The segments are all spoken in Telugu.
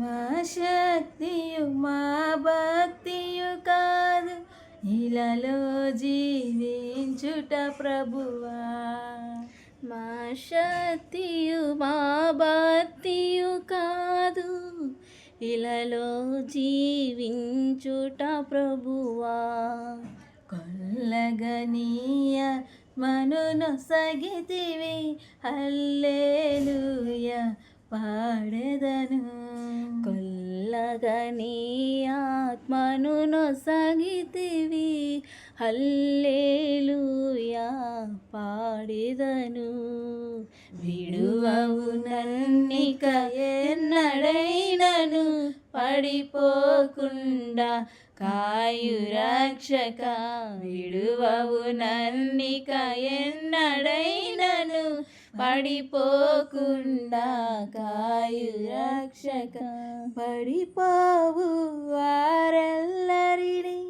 మా శక్తియు మా భక్తియు కాదు, ఇలలో జీవించుట ప్రభువా. మా శక్తియు మా భక్తియు కాదు, ఇలలో జీవించుట ప్రభువా. కొల్లగనీయ మనునొసగితివి, హల్లెలూయా పాడెదను. కొల్లగని ఆత్మను నొసగితివి, హల్లెలూయా పాడెదను. విడువవు నన్నిక ఎన్నడైనను, పడిపోకుండా కాయు రక్షక. విడువవు నన్నిక ఎన్నడైనను, పడిపోకుండా కాయు రక్షక. పడిపోవు వారెల్లరిని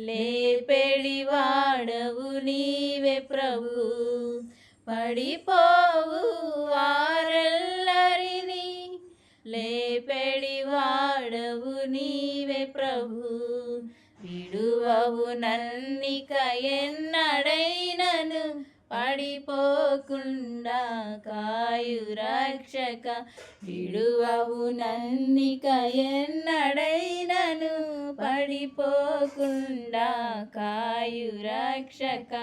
లేపెడి వాడవు నీవే ప్రభు. పడిపోవు వారెల్లరిని లేపెడి వాడవు నీవే ప్రభు. విడువవు నన్నిక ఎన్నడైనను, పడిపోకుండా కాయు రక్షక. విడువవు నన్నిక ఎన్నడైనను, పడిపోకుండా కాయు రక్షక.